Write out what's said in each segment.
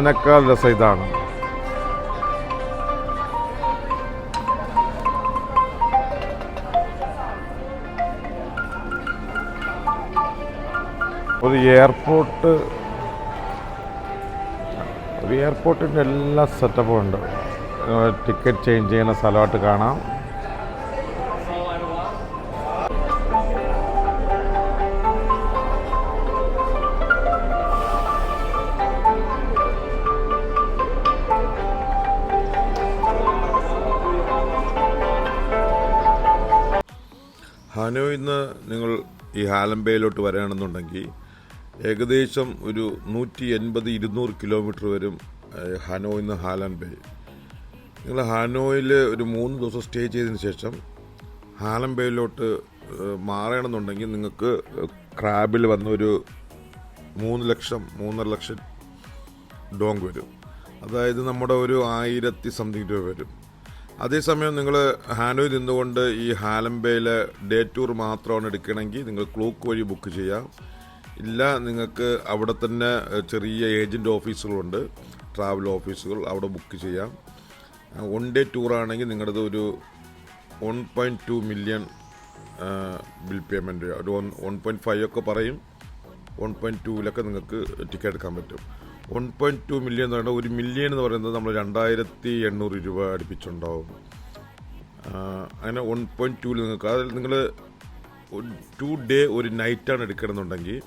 അതിനേക്കാൾ രസം ഇതാണ്. ഒരു എയർപോർട്ടിൻ്റെ എല്ലാ സെറ്റപ്പും ഉണ്ട്. ടിക്കറ്റ് ചേഞ്ച് ചെയ്യുന്ന സ്ഥലമായിട്ട് കാണാം. ഹാനോയിൽ നിന്ന് നിങ്ങൾ ഈ ഹാലംബേയിലോട്ട് വരികയാണെന്നുണ്ടെങ്കിൽ ഏകദേശം ഒരു 180-200 കിലോമീറ്റർ വരും ഹാനോയിൽ നിന്ന് ഹാലംബേ. നിങ്ങൾ ഹാനോയിൽ ഒരു 3 ദിവസം സ്റ്റേ ചെയ്തതിന് ശേഷം ഹാലംബേയിലോട്ട് മാറണമെന്നുണ്ടെങ്കിൽ നിങ്ങൾക്ക് ക്രാബിൽ വന്നൊരു 3-3.5 ലക്ഷം ഡോങ് വരും. അതായത് നമ്മുടെ ഒരു 1000 രൂപ വരും. അതേസമയം നിങ്ങൾ ഹാനോയിൽ നിന്നുകൊണ്ട് ഈ ഹാലംബേയിലെ ഡേ ടൂർ മാത്രമാണ് എടുക്കണമെങ്കിൽ നിങ്ങൾ ക്ലൂക്ക് വഴി ബുക്ക് ചെയ്യാം. ഇല്ല, നിങ്ങൾക്ക് അവിടെ തന്നെ ചെറിയ ഏജൻറ്റ് ഓഫീസുകളുണ്ട്, ട്രാവൽ ഓഫീസുകൾ, അവിടെ ബുക്ക് ചെയ്യാം. 1 ഡേ ടൂറാണെങ്കിൽ നിങ്ങളുടേത് ഒരു 1.2 മില്യൺ ബിൽ പേയ്മെൻറ്റ്, ഒരു 1.5 ഒക്കെ പറയും. 1.2 നിങ്ങൾക്ക് ടിക്കറ്റ് എടുക്കാൻ പറ്റും. 1.2 മില്യൺ എന്ന് പറയുന്നത്, 1 മില്യൺ എന്ന് പറയുന്നത് നമ്മൾ 2800 രൂപ അടുപ്പിച്ചുണ്ടാവും. അങ്ങനെ 1.2 നിങ്ങൾക്ക്, അതിൽ നിങ്ങൾ 2 ഡേ 1 നൈറ്റാണ് എടുക്കണമെന്നുണ്ടെങ്കിൽ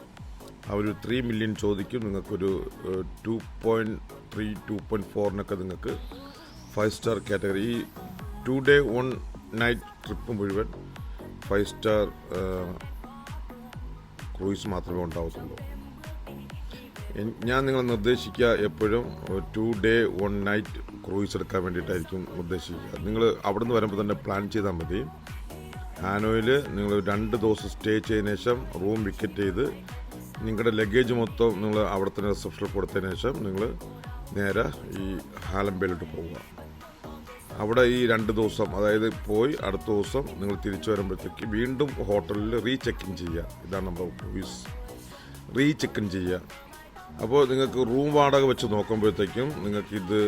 അവർ 3 മില്യൺ ചോദിക്കും. നിങ്ങൾക്കൊരു 2.3 2.4 നിങ്ങൾക്ക് 5 സ്റ്റാർ കാറ്റഗറി, ഈ 2 ഡേ 1 നൈറ്റ് ട്രിപ്പ് മുഴുവൻ 5 സ്റ്റാർ ക്രൂയിസ് മാത്രമേ ഉണ്ടാവത്തുള്ളൂ. ഞാൻ നിങ്ങളെ നിർദ്ദേശിക്കുക എപ്പോഴും 2 ഡേ 1 നൈറ്റ് ക്രൂയിസ് എടുക്കാൻ വേണ്ടിയിട്ടായിരിക്കും നിർദ്ദേശിക്കുക. നിങ്ങൾ അവിടെ നിന്ന് വരുമ്പോൾ തന്നെ പ്ലാൻ ചെയ്താൽ മതി. ഹാനോയിൽ നിങ്ങൾ 2 ദിവസം സ്റ്റേ ചെയ്തതിനു ശേഷം റൂം വിക്കറ്റ് ചെയ്ത് നിങ്ങളുടെ ലഗേജ് മൊത്തം നിങ്ങൾ അവിടെ തന്നെ റിസപ്ഷനിൽ കൊടുത്തതിന് ശേഷം നിങ്ങൾ നേരെ ഈ ഹാലംബേയിലോട്ട് പോവുക. അവിടെ ഈ 2 ദിവസം, അതായത് പോയി അടുത്ത ദിവസം നിങ്ങൾ തിരിച്ചു വരുമ്പോഴത്തേക്ക് വീണ്ടും ഹോട്ടലിൽ റീചെക്ക് ഇൻ ചെയ്യുക. ഇതാണ് നമ്മുടെ ക്രൂയിസ്, റീചെക്ക് ഇൻ ചെയ്യുക. അപ്പോൾ നിങ്ങൾക്ക് റൂം വാടക വെച്ച് നോക്കുമ്പോഴത്തേക്കും നിങ്ങൾക്കിത്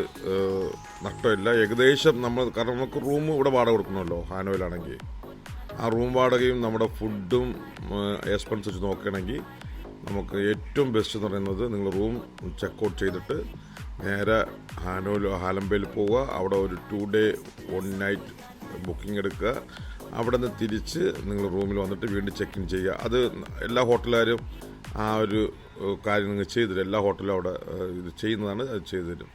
നഷ്ടമില്ല. ഏകദേശം കാരണം നമുക്ക് റൂം ഇവിടെ വാടക കൊടുക്കണമല്ലോ ഹാനോയിലാണെങ്കിൽ, ആ റൂം വാടകയും നമ്മുടെ ഫുഡും എക്സ്പെൻസ് വെച്ച് നോക്കുകയാണെങ്കിൽ നമുക്ക് ഏറ്റവും ബെസ്റ്റ് എന്ന് പറയുന്നത് നിങ്ങൾ റൂം ചെക്കൗട്ട് ചെയ്തിട്ട് നേരെ ഹാലംബേയിൽ പോവുക. അവിടെ ഒരു 2 ഡേ 1 നൈറ്റ് ബുക്കിംഗ് എടുക്കുക. അവിടെ നിന്ന് തിരിച്ച് നിങ്ങൾ റൂമിൽ വന്നിട്ട് വീണ്ടും ചെക്ക് ഇൻ ചെയ്യുക. അത് എല്ലാ ഹോട്ടലുകാരും ആ ഒരു കാര്യം നിങ്ങൾ ചെയ്തുതരും. എല്ലാ ഹോട്ടലും അവിടെ ഇത് ചെയ്യുന്നതാണ്, അത് ചെയ്തു തരും.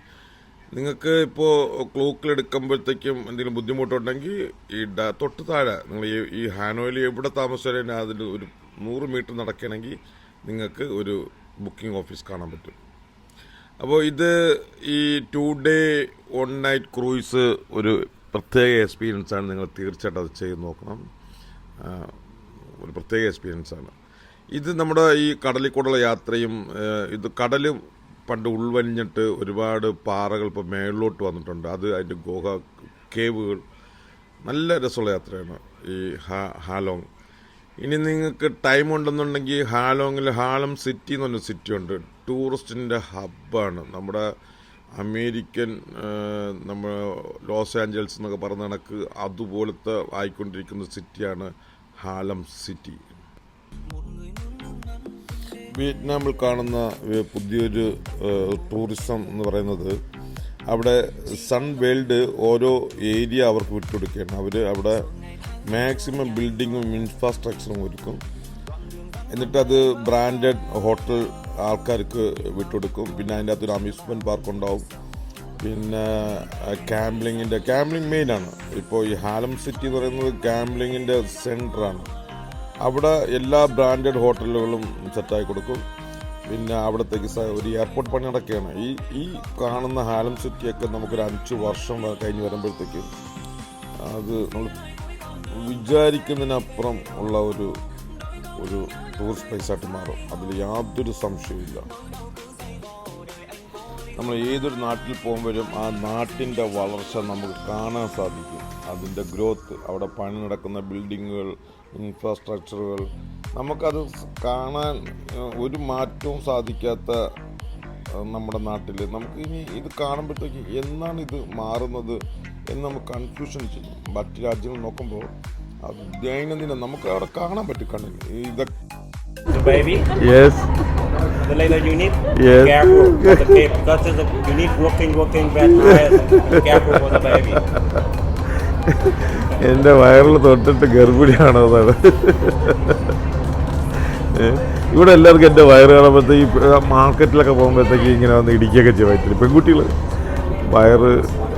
നിങ്ങൾക്ക് ഇപ്പോൾ ക്ലൂക്കിലെടുക്കുമ്പോഴത്തേക്കും എന്തെങ്കിലും ബുദ്ധിമുട്ടുണ്ടെങ്കിൽ ഈ തൊട്ട് താഴെ നിങ്ങൾ ഈ ഹാനോയിൽ എവിടെ താമസിച്ചാലും അതിൽ ഒരു 100 മീറ്റർ നടക്കുകയാണെങ്കിൽ നിങ്ങൾക്ക് ഒരു ബുക്കിംഗ് ഓഫീസ് കാണാൻ പറ്റും. അപ്പോൾ ഇത് ഈ 2 ഡേ 1 നൈറ്റ് ക്രൂയിസ് ഒരു പ്രത്യേക എക്സ്പീരിയൻസാണ്. നിങ്ങൾ തീർച്ചയായിട്ടും അത് ചെയ്ത് നോക്കണം. ഒരു പ്രത്യേക എക്സ്പീരിയൻസാണ് ഇത്. നമ്മുടെ ഈ കടലിൽ കൂടെയുള്ള യാത്രയും, ഇത് കടലും പണ്ട് ഉൾവലിഞ്ഞിട്ട് ഒരുപാട് പാറകൾ ഇപ്പോൾ മേളിലോട്ട് വന്നിട്ടുണ്ട്. അത് അതിൻ്റെ ഗുഹ കേവുകൾ, നല്ല രസമുള്ള യാത്രയാണ് ഈ ഹാലോങ്. ഇനി നിങ്ങൾക്ക് ടൈം ഉണ്ടെന്നുണ്ടെങ്കിൽ ഹാലോങ്ങിൽ ഹാലം സിറ്റി എന്ന് പറഞ്ഞ സിറ്റി ഉണ്ട്. ടൂറിസ്റ്റിൻ്റെ ഹബ്ബാണ്. നമ്മുടെ അമേരിക്കൻ നമ്മൾ ലോസ് ആഞ്ചൽസ് എന്നൊക്കെ പറഞ്ഞ കണക്ക് അതുപോലത്തെ ആയിക്കൊണ്ടിരിക്കുന്ന സിറ്റിയാണ് ഹാലം സിറ്റി. വിയറ്റ്നാമിൽ കാണുന്ന പുതിയൊരു ടൂറിസം എന്ന് പറയുന്നത്, അവിടെ സൺ വേൾഡ് ഓരോ ഏരിയ അവർക്ക് വിട്ടുകൊടുക്കുകയാണ്. അവർ അവിടെ മാക്സിമം ബിൽഡിങ്ങും ഇൻഫ്രാസ്ട്രക്ചറും ഒരുക്കും. എന്നിട്ട് അത് ബ്രാൻഡഡ് ഹോട്ടൽ ആൾക്കാർക്ക് വിട്ടുകൊടുക്കും. പിന്നെ അതിൻ്റെ അകത്തൊരു അമ്യൂസ്മെൻറ്റ് പാർക്ക് ഉണ്ടാവും. പിന്നെ ക്യാമ്പിളിങ് മെയിനാണ്. ഇപ്പോൾ ഈ ഹാലം സിറ്റി എന്ന് പറയുന്നത് ക്യാമ്പിളിങ്ങിൻ്റെ സെൻറ്ററാണ്. അവിടെ എല്ലാ ബ്രാൻഡഡ് ഹോട്ടലുകളും സെറ്റായി കൊടുക്കും. പിന്നെ അവിടത്തേക്ക് ഒരു എയർപോർട്ട് പണി നടക്കുകയാണ്. ഈ കാണുന്ന ഹാലം സിറ്റിയൊക്കെ നമുക്കൊരു 5 വർഷം കഴിഞ്ഞ് വരുമ്പോഴത്തേക്കും അത് നമ്മൾ വിചാരിക്കുന്നതിനപ്പുറം ഉള്ള ഒരു ടൂറിസ്റ്റ് പ്ലേസായിട്ട് മാറും. അതിൽ യാതൊരു സംശയമില്ല. നമ്മൾ ഏതൊരു നാട്ടിൽ പോകുമ്പോഴും ആ നാട്ടിൻ്റെ വളർച്ച നമുക്ക് കാണാൻ സാധിക്കും. അതിൻ്റെ ഗ്രോത്ത്, അവിടെ പണി നടക്കുന്ന ബിൽഡിങ്ങുകൾ, ഇൻഫ്രാസ്ട്രക്ചറുകൾ, നമുക്കത് കാണാൻ ഒരു മാറ്റവും സാധിക്കാത്ത നമ്മുടെ നാട്ടിൽ നമുക്ക് ഇനി ഇത് കാണുമ്പോഴത്തേക്ക് എന്നാണ് ഇത് മാറുന്നത് എന്ന് നമുക്ക് കൺഫ്യൂഷൻ ചെയ്യും. മറ്റ് രാജ്യങ്ങൾ നോക്കുമ്പോൾ അത് ദൈനംദിനം നമുക്ക് അവിടെ കാണാൻ പറ്റും കണ്ണിൽ ഇതൊക്കെ. The baby? Yes. The later you need? Yes. Careful. Because you need working bad careful for the baby. എൻ്റെ വയറിൽ തൊട്ടിട്ട് ഗർഭിണിയാണോ അതാണ്. ഇവിടെ എല്ലാവർക്കും എൻ്റെ വയറ് കാണുമ്പോഴത്തേക്ക് മാർക്കറ്റിലൊക്കെ പോകുമ്പോഴത്തേക്ക് ഇങ്ങനെ വന്ന് ഇടിക്കുകയൊക്കെ ചെയ്യാൻ പറ്റില്ല. പെൺകുട്ടികൾ വയറ്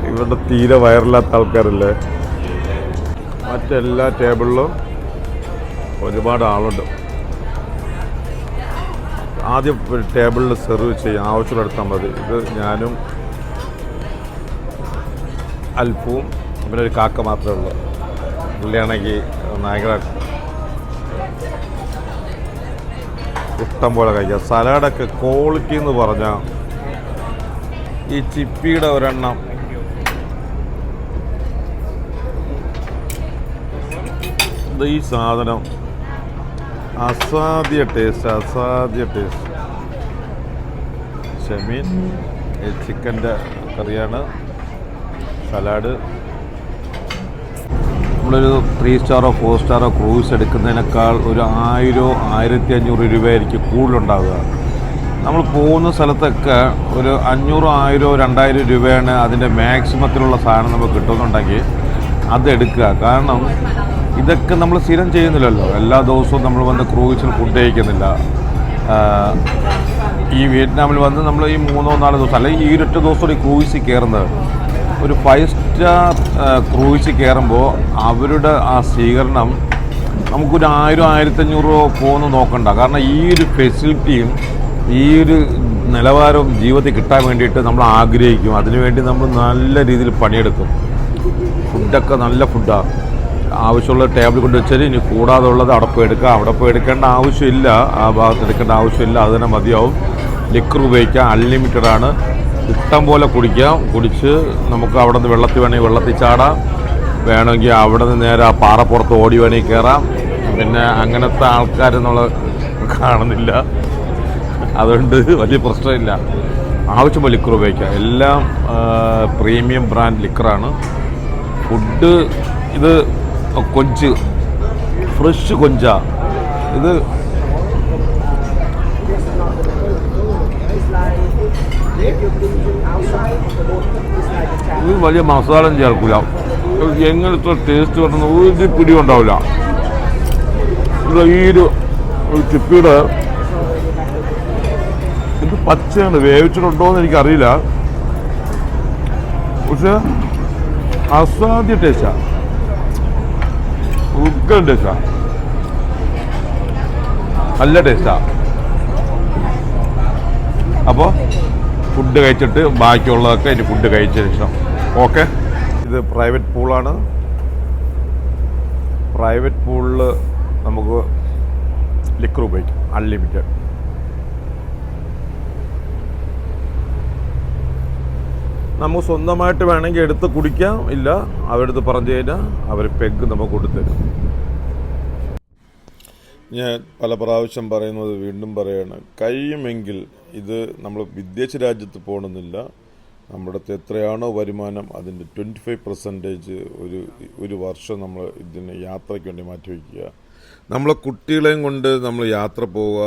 ഇവിടെ തീരെ വയറില്ലാത്ത ആൾക്കാരല്ലേ. മറ്റെല്ലാ ടേബിളിലും ഒരുപാട് ആളുണ്ട്. ആദ്യം ടേബിളിൽ സെർവ് ചെയ്യാം, ആവശ്യമുള്ള എടുത്താൽ മതി. ഇത് ഞാനും അൽഫവും പിന്നെ ഒരു കാക്ക മാത്രമേ ഉള്ളൂ. പുള്ളിയാണെങ്കിൽ നായകനായിട്ട് ഇഷ്ടം പോലെ കഴിക്കാം. സലാഡൊക്കെ ക്വാളിറ്റി എന്ന് പറഞ്ഞാൽ ഈ ചിപ്പിയുടെ ഒരെണ്ണം ഈ സാധനം അസാധ്യ ടേസ്റ്റ്. ചെമ്മീൻ, ചിക്കൻ്റെ കറിയാണ്, സലാഡ്. നമ്മളൊരു 3 സ്റ്റാറോ 4 സ്റ്റാറോ ക്രൂസ് എടുക്കുന്നതിനേക്കാൾ ഒരു 1000-1500 രൂപയായിരിക്കും കൂടുതലുണ്ടാവുക. നമ്മൾ പോകുന്ന സ്ഥലത്തൊക്കെ ഒരു 500-1000-2000 രൂപയാണ് അതിൻ്റെ മാക്സിമത്തിലുള്ള സാധനം നമുക്ക് കിട്ടുന്നുണ്ടെങ്കിൽ അതെടുക്കുക. കാരണം ഇതൊക്കെ നമ്മൾ സ്ഥിരം ചെയ്യുന്നില്ലല്ലോ. എല്ലാ ദിവസവും നമ്മൾ വന്ന് ക്രൂസിൽ ഫുഡ് കഴിക്കുന്നില്ല. ഈ വിയറ്റ്നാമിൽ വന്ന് നമ്മൾ ഈ 3-4 ദിവസം അല്ലെങ്കിൽ ഈ ഒരൊറ്റ ദിവസം ഈ ക്രൂസിൽ കയറുന്നത്, ഒരു 5 സ്റ്റാർ ക്രൂസിൽ കയറുമ്പോൾ അവരുടെ ആ സ്വീകരണം നമുക്കൊരു 1000-1500 രൂപ പോകുന്ന നോക്കണ്ട. കാരണം ഈ ഒരു ഫെസിലിറ്റിയും ഈ ഒരു നിലവാരവും ജീവിതത്തിൽ കിട്ടാൻ വേണ്ടിയിട്ട് നമ്മൾ ആഗ്രഹിക്കും. അതിനുവേണ്ടി നമ്മൾ നല്ല രീതിയിൽ പണിയെടുക്കും. ഫുഡൊക്കെ നല്ല ഫുഡാണ്. ആവശ്യമുള്ള ടേബിൾ കൊണ്ട് വെച്ചാൽ ഇനി കൂടാതെ ഉള്ളത് അവിടെ പോയി എടുക്കുക. അവിടെ പോയി എടുക്കേണ്ട ആവശ്യമില്ല, ആ ഭാഗത്ത് എടുക്കേണ്ട ആവശ്യമില്ല, അത് തന്നെ മതിയാവും. ലിക്കർ ഉപയോഗിക്കാം, അൺലിമിറ്റഡ് ആണ്. ഇഷ്ടം പോലെ കുടിക്കാം. കുടിച്ച് നമുക്ക് അവിടെ നിന്ന് വെള്ളത്തിൽ വേണമെങ്കിൽ വെള്ളത്തിൽ ചാടാം, വേണമെങ്കിൽ അവിടെ നിന്ന് നേരെ ആ പാറപ്പുറത്ത് ഓടി വേണമെങ്കിൽ കയറാം. പിന്നെ അങ്ങനത്തെ ആൾക്കാരെന്നുള്ള കാണുന്നില്ല, അതുകൊണ്ട് വലിയ പ്രശ്നമില്ല. ആവശ്യമ്പോൾ ലിക്കർ ഉപയോഗിക്കാം. എല്ലാം പ്രീമിയം ബ്രാൻഡ് ലിക്കറാണ്. ഫുഡ് ഇത് കൊഞ്ച്, ഫ്രഷ് കൊഞ്ച. ഇത് വലിയ മസാല ചേർക്കില്ല. എങ്ങനത്തെ ടേസ്റ്റ് കിട്ടുന്ന ഒരു പിടിയും ഉണ്ടാവില്ല. ഈ ഒരു ചിപ്പിയുടെ ഇത് പച്ചയാണ്, വേവിച്ചിട്ടുണ്ടോ എന്ന് എനിക്കറിയില്ല. പക്ഷെ അസാധ്യ ടേസ്റ്റാണ്, ഉഗ്ര ടേസ്റ്റാണ്, നല്ല ടേസ്റ്റാണ്. അപ്പോൾ ഫുഡ് കഴിച്ചിട്ട് ബാക്കിയുള്ളതൊക്കെ ഇനി ഫുഡ് കഴിച്ചതിന് ശേഷം ഓക്കെ. ഇത് പ്രൈവറ്റ് പൂളാണ്. പ്രൈവറ്റ് പൂളിൽ നമുക്ക് ലിക്കർ ഉപയോഗിക്കാം, അൺലിമിറ്റഡ്. നമുക്ക് സ്വന്തമായിട്ട് വേണമെങ്കിൽ എടുത്ത് കുടിക്കാം. ഇല്ല, അവരെടുത്ത് പറഞ്ഞു കഴിഞ്ഞാൽ അവർ പെഗ് നമുക്ക് കൊടുത്തരും. ഞാൻ പല പ്രാവശ്യം പറയുന്നത് വീണ്ടും പറയാണ്, കഴിയുമെങ്കിൽ ഇത് നമ്മൾ വിദേശ രാജ്യത്ത് പോകണമെന്നില്ല. നമ്മുടെ എത്രയാണോ വരുമാനം അതിൻ്റെ 25% ഒരു വർഷം നമ്മൾ ഇതിന് യാത്രയ്ക്ക് വേണ്ടി മാറ്റിവെക്കുക. നമ്മളെ കുട്ടികളെയും കൊണ്ട് നമ്മൾ യാത്ര പോവുക.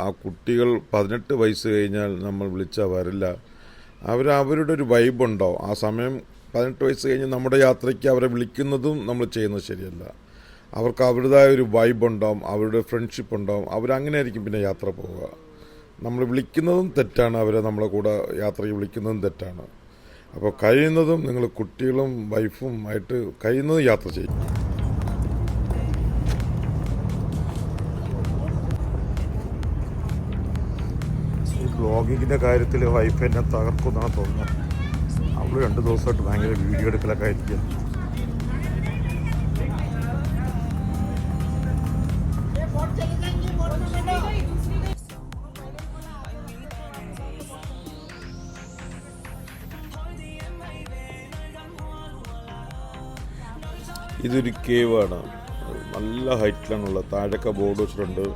ആ കുട്ടികൾ 18 വയസ്സ് കഴിഞ്ഞാൽ നമ്മൾ വിളിച്ചാൽ വരില്ല. അവരുടെ ഒരു വൈബ് ഉണ്ടാവും. ആ സമയം 18 വയസ്സ് കഴിഞ്ഞ് നമ്മുടെ യാത്രയ്ക്ക് അവരെ വിളിക്കുന്നതും നമ്മൾ ചെയ്യുന്നത് ശരിയല്ല. അവർക്ക് അവരുടേതായ ഒരു വൈബ് ഉണ്ടാവും, അവരുടെ ഫ്രണ്ട്ഷിപ്പ് ഉണ്ടാവും. അവരങ്ങനെ ആയിരിക്കും പിന്നെ യാത്ര പോവുക. നമ്മൾ വിളിക്കുന്നതും തെറ്റാണ്, അവരെ നമ്മളെ കൂടെ യാത്രയ്ക്ക് വിളിക്കുന്നതും തെറ്റാണ്. അപ്പോൾ കഴിയുന്നതും നിങ്ങൾ കുട്ടികളും വൈഫും ആയിട്ട് കഴിയുന്നതും യാത്ര ചെയ്യും. ഈ ബ്ലോഗിങ്ങിൻ്റെ കാര്യത്തിൽ വൈഫ് എന്നെ തകർക്കുമെന്നാണ് തോന്നുന്നത്. അവൾ 2 ദിവസമായിട്ട് ഭയങ്കര വീഡിയോ എടുക്കലൊക്കെ ആയിരിക്കും. ഇതൊരു കേവാണ്, നല്ല ഹൈറ്റിലാണുള്ളത്. താഴൊക്കെ ബോർഡ് വെച്ചിട്ടുണ്ട്.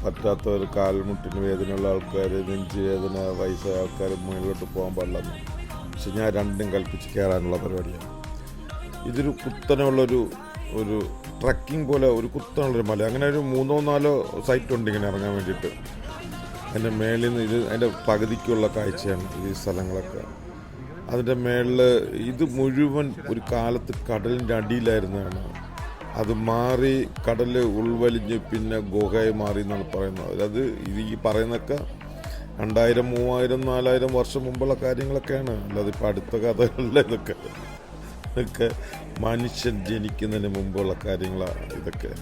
പറ്റാത്തവർ, കാൽമുട്ടിന് വേദനയുള്ള ആൾക്കാർ, നെഞ്ച് വേദന, വയസ്സായ ആൾക്കാർ മുകളിലോട്ട് പോകാൻ പാടില്ലെന്ന്. പക്ഷെ ഞാൻ രണ്ടും കൽപ്പിച്ച് കയറാനുള്ള പരിപാടിയാണ്. ഇതൊരു കുത്തനെയുള്ളൊരു ട്രക്കിംഗ് പോലെ ഒരു കുത്തനുള്ളൊരു മല. അങ്ങനെ ഒരു 3-4 സൈറ്റുണ്ട് ഇങ്ങനെ ഇറങ്ങാൻ വേണ്ടിയിട്ട്. അതിൻ്റെ മേളിൽ നിന്ന് ഇത് അതിൻ്റെ പകുതിക്കുള്ള കാഴ്ചയാണ് ഈ സ്ഥലങ്ങളൊക്കെ. അതിൻ്റെ മേളിൽ ഇത് മുഴുവൻ ഒരു കാലത്ത് കടലിൻ്റെ അടിയിലായിരുന്നതാണ്. അത് മാറി കടൽ ഉൾവലിഞ്ഞ് പിന്നെ ഗുഹയെ മാറി എന്നാണ് പറയുന്നത്. അതായത് ഇത് ഈ പറയുന്നതൊക്കെ 2000, 3000, 4000 വർഷം മുമ്പുള്ള കാര്യങ്ങളൊക്കെയാണ്. അല്ലാതെ ഇപ്പോൾ അടുത്ത കഥകളിൽ ഇതൊക്കെ മനുഷ്യൻ ജനിക്കുന്നതിന് മുമ്പുള്ള കാര്യങ്ങളാണ് ഇതൊക്കെ.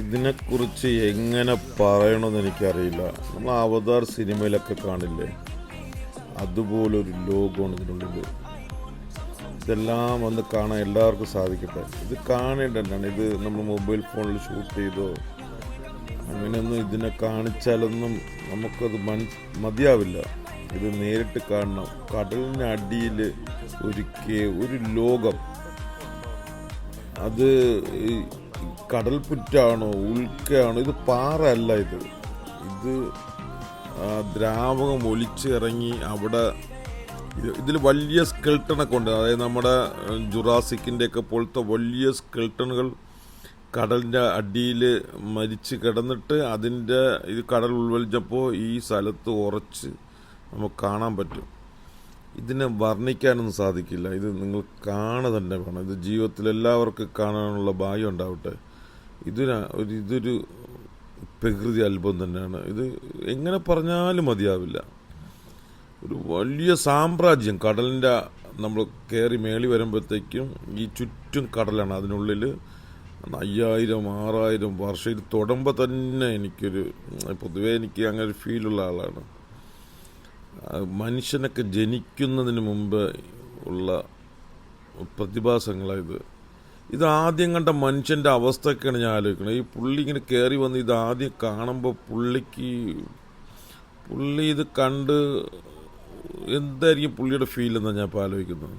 ഇതിനെക്കുറിച്ച് എങ്ങനെ പറയണമെന്ന് എനിക്കറിയില്ല. നമ്മൾ അവതാർ സിനിമയിലൊക്കെ കാണില്ലേ, അതുപോലൊരു ലോകമാണ് ഇതിനുള്ളിൽ. ഇതെല്ലാം വന്ന് കാണാൻ എല്ലാവർക്കും സാധിക്കട്ടെ. ഇത് കാണേണ്ടതാണ്. ഇത് നമ്മൾ മൊബൈൽ ഫോണിൽ ഷൂട്ട് ചെയ്തോ അങ്ങനെയൊന്നും ഇതിനെ കാണിച്ചാലൊന്നും നമുക്കത് മതിയാവില്ല. ഇത് നേരിട്ട് കാണണം. കടലിനടിയിൽ ഒരു ലോകം. അത് കടൽപ്പുറ്റാണോ ഉൽക്കയാണോ? ഇത് പാറ അല്ല. ഇത് ദ്രാവകം ഒലിച്ചിറങ്ങി അവിടെ ഇതിൽ വലിയ സ്കെൽട്ടണൊക്കെ ഉണ്ട്. അതായത് നമ്മുടെ ജുറാസിക്കിൻ്റെയൊക്കെ പോലത്തെ വലിയ സ്കെൽട്ടണുകൾ കടലിൻ്റെ അടിയിൽ മരിച്ച് കിടന്നിട്ട് ഇത് കടൽ ഉൾവലിച്ചപ്പോൾ ഈ സ്ഥലത്ത് ഉറച്ച് നമുക്ക് കാണാൻ പറ്റും. ഇതിനെ വർണ്ണിക്കാനൊന്നും സാധിക്കില്ല. ഇത് നിങ്ങൾ കാണുക തന്നെ വേണം. ഇത് ജീവിതത്തിൽ എല്ലാവർക്കും കാണാനുള്ള ഭാഗ്യം ഉണ്ടാവട്ടെ. ഇതൊരു പ്രകൃതി അത്ഭുതം തന്നെയാണ്. ഇത് എങ്ങനെ പറഞ്ഞാലും മതിയാവില്ല. ഒരു വലിയ സാമ്രാജ്യം. കടലിൻ്റെ നമ്മൾ കയറി മേളി വരുമ്പോഴത്തേക്കും ഈ ചുറ്റും കടലാണ്. അതിനുള്ളിൽ 5000, 6000 വർഷം ഇത് തൊടുമ്പോൾ തന്നെ പൊതുവേ എനിക്ക് അങ്ങനെ ഒരു ഫീലുള്ള ആളാണ്. മനുഷ്യനൊക്കെ ജനിക്കുന്നതിന് മുമ്പ് ഉള്ള പ്രതിഭാസങ്ങളായത്. ഇത് ആദ്യം കണ്ട മനുഷ്യൻ്റെ അവസ്ഥയൊക്കെയാണ് ഞാൻ ആലോചിക്കുന്നത്. ഈ പുള്ളി ഇങ്ങനെ കയറി വന്ന് ഇത് ആദ്യം കാണുമ്പോൾ പുള്ളി ഇത് കണ്ട് എന്തായിരിക്കും പുള്ളിയുടെ ഫീൽ എന്നാണ് ഞാൻ ഇപ്പോൾ ആലോചിക്കുന്നത്.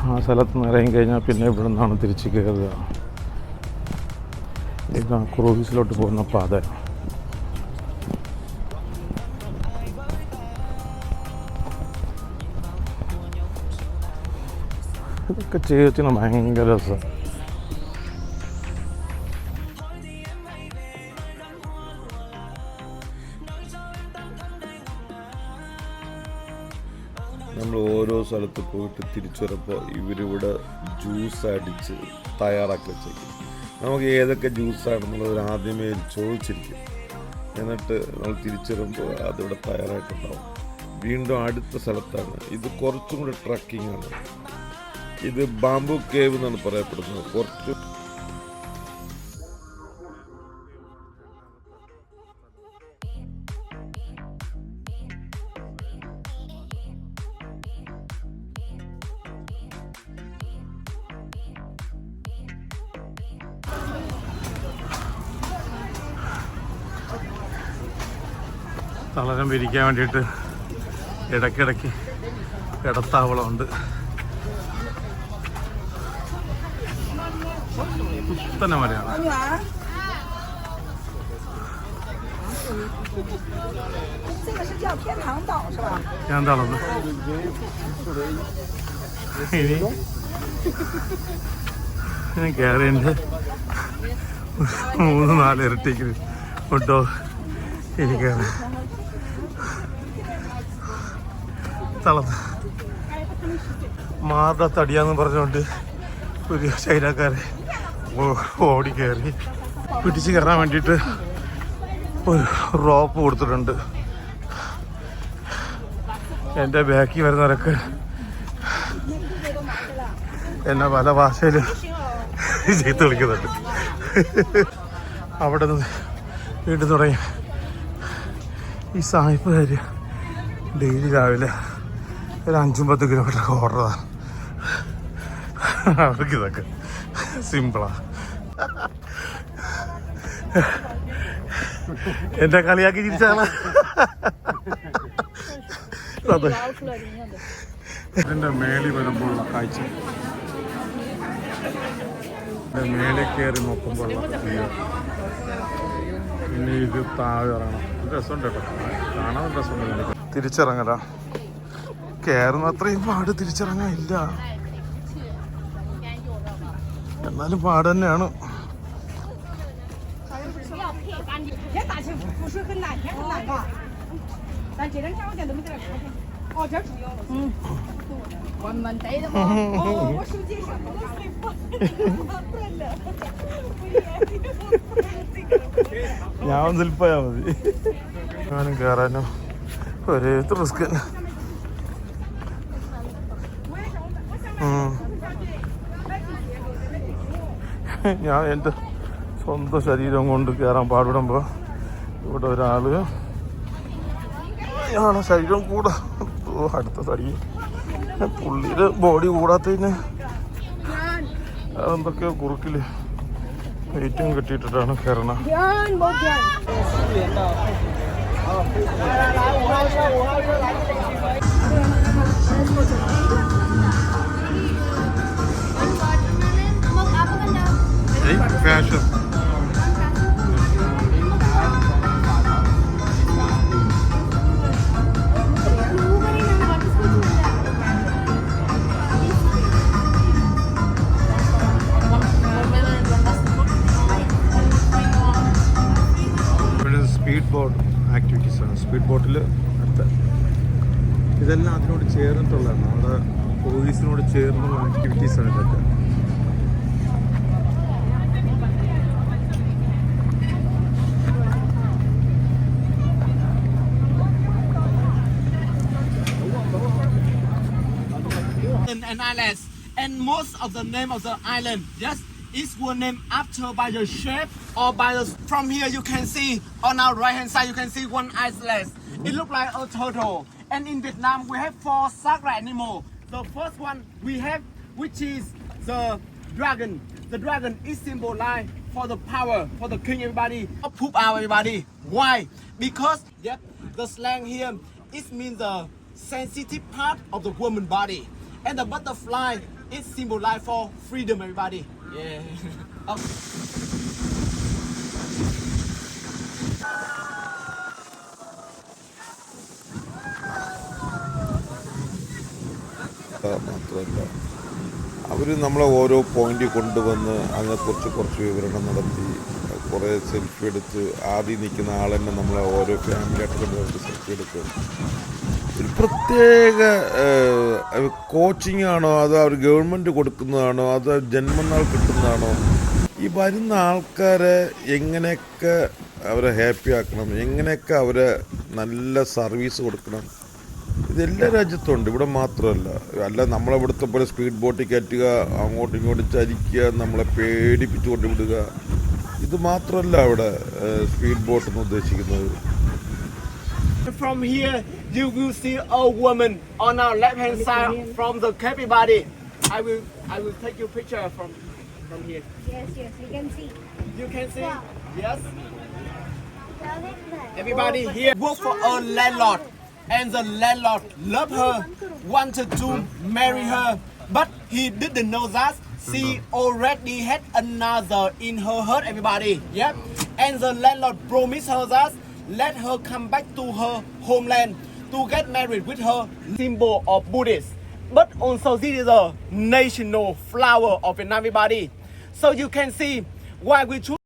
ആ സ്ഥലത്ത് നിന്ന് ഇറങ്ങി കഴിഞ്ഞാൽ പിന്നെ ഇവിടെ നിന്നാണ് തിരിച്ച് കയറുക. ഇതാണ് ക്രൂസിലോട്ട് പോകുന്ന പാത. ഇതൊക്കെ ചെയ്തിന് ഭയങ്കര രസമാണ്. നമ്മൾ ഓരോ സ്ഥലത്ത് പോയിട്ട് തിരിച്ചു വരുമ്പോൾ ഇവരിവിടെ ജ്യൂസ് അടിച്ച് തയ്യാറാക്കി വെച്ചേക്കും. നമുക്ക് ഏതൊക്കെ ജ്യൂസാണെന്നുള്ളത് ആദ്യമേ ചോദിച്ചിരിക്കും. എന്നിട്ട് നമ്മൾ തിരിച്ചു വരുമ്പോൾ അതിവിടെ തയ്യാറായിട്ടുണ്ടാവും. വീണ്ടും അടുത്ത സ്ഥലത്താണ്. ഇത് കുറച്ചും കൂടി ട്രക്കിംഗ് ആണ്. ഇത് ബാംബു കേവ് എന്നാണ് പറയപ്പെടുന്നത്. കുറച്ച് തളരം വിരിക്കാൻ വേണ്ടിയിട്ട് ഇടയ്ക്കിടയ്ക്ക് ഇടത്താവളമുണ്ട്. കുത്തനെ മലയാണ്. ഞാൻ തളർന്നു. ഇനി ഞാൻ കയറിയതിൻ്റെ 3-4 ഇരട്ടിക്ക് ഫുഡോ എനിക്കാണ് തളർന്ന്. മാറുടെ തടിയാന്ന് പറഞ്ഞുകൊണ്ട് ഒരു ചൈനക്കാരെ ഓടി കയറി പിടിച്ച് കയറാൻ വേണ്ടിയിട്ട് ഒരു റോപ്പ് കൊടുത്തിട്ടുണ്ട്. എൻ്റെ ബാക്കിൽ വരുന്നവരൊക്കെ എന്നെ പല ഭാഷയിൽ ചീത്ത വിളിക്കുന്നുണ്ട്. അവിടെ നിന്ന് വീണ്ടും തുടങ്ങി. ഈ സായിപ്പുകാർ ഡെയിലി രാവിലെ ഒരു 5-10 കിലോമീറ്റർ ഓടുന്നതാണ്. അവർക്കിതൊക്കെ സിമ്പിളാണ്. എന്റെ കളിയാക്കി ചിരിച്ചാണ്. അതെ, ഇതിന്റെ മേളിൽ വരുമ്പോഴുള്ള കാഴ്ച, മേളിൽ കയറി നോക്കുമ്പോഴുള്ള വ്യൂ. പിന്നെ ഇത് താഴെ ഇറങ്ങണം. രസമുണ്ട് കേട്ടോ, കാണാൻ രസമുണ്ട്. തിരിച്ചിറങ്ങല, കയറുന്ന അത്രയും പാട് തിരിച്ചിറങ്ങാനില്ല, എന്നാലും പാട് തന്നെയാണ്. ഞാൻ നിൽപ്പോയാ മതി. ഞാനും കയറാനോ ഒരേ റിസ്ക് തന്നെ. ഞാൻ എൻ്റെ സ്വന്തം ശരീരം കൊണ്ട് കയറാൻ പാടുപെടുമ്പോൾ ഇവിടെ ഒരാൾ ആണ് ശരീരം കൂടെ അടുത്ത തടി, പുള്ളിയുടെ ബോഡി കൂടാത്തതിന് അതെന്തൊക്കെയോ കുറുക്കില് വെയിറ്റും കെട്ടിയിട്ടിട്ടാണ് കയറണം. ഫാഷൻ സ്പീഡ് ബോട്ട് ആക്ടിവിറ്റീസ് ആണ്. സ്പീഡ് ബോട്ടിൽ അടുത്ത ഇതെല്ലാം അതിനോട് ചേർന്നിട്ടുള്ളതാണ്, നമ്മുടെ ക്രൂയിസിനോട് ചേർന്നുള്ള ആക്ടിവിറ്റീസാണ് ഇതൊക്കെ. And islands, and most of the name of the island, yes, is one name after by the shape or by the. From here you can see on our right hand side you can see one island. It look like a turtle. And in Vietnam we have 4 sacred animals. The first one we have, which is the dragon. The dragon is symbolized for the power, for the king. Everybody, poop out everybody. Why? Because yep, the slang here it means the sensitive part of the woman body. And the butterfly is symbolized for freedom, everybody. Yeah. മാത്രമല്ല അവർ നമ്മളെ ഓരോ point കൊണ്ടുവന്ന് അതിനെക്കുറിച്ച് കുറച്ച് വിവരണം നടത്തി കുറേ selfie എടുത്ത് ആദ്യം നിൽക്കുന്ന ആളെന്നെ നമ്മളെ ഓരോ ഫാമിലിയായിട്ട് കൊണ്ടുവന്നിട്ട് സെൽഫി എടുക്കും. ഒരു പ്രത്യേക കോച്ചിങ് ആണോ അതോ അവർ ഗവൺമെൻറ് കൊടുക്കുന്നതാണോ അതോ ജന്മനാൾ കിട്ടുന്നതാണോ, ഈ വരുന്ന ആൾക്കാരെ എങ്ങനെയൊക്കെ അവരെ ഹാപ്പി ആക്കണം, എങ്ങനെയൊക്കെ അവരെ നല്ല സർവീസ് കൊടുക്കണം, ഇതെല്ലാ രാജ്യത്തുണ്ട്, ഇവിടെ മാത്രമല്ല. അല്ല നമ്മളിവിടുത്തെ പോലെ സ്പീഡ് ബോട്ടിൽ കയറ്റുക, അങ്ങോട്ടും ഇങ്ങോട്ടും ചരിക്കുക, നമ്മളെ പേടിപ്പിച്ചു കൊണ്ട് വിടുക, ഇത് മാത്രമല്ല അവിടെ സ്പീഡ് ബോട്ട് എന്ന് ഉദ്ദേശിക്കുന്നത്. From here you will see a woman on our left hand side from the Cape body. I will take your picture from here. Yes, we can see. You can see? Yeah. Yes. Everybody here work for a landlord, and the landlord loved her, wanted to marry her, but he didn't know that she already had another in her heart. Everybody, yep. And the landlord promised her that let her come back to her homeland to get married with her, symbol of Buddhist. But also this is a national flower of Vietnam, everybody. So you can see why we choose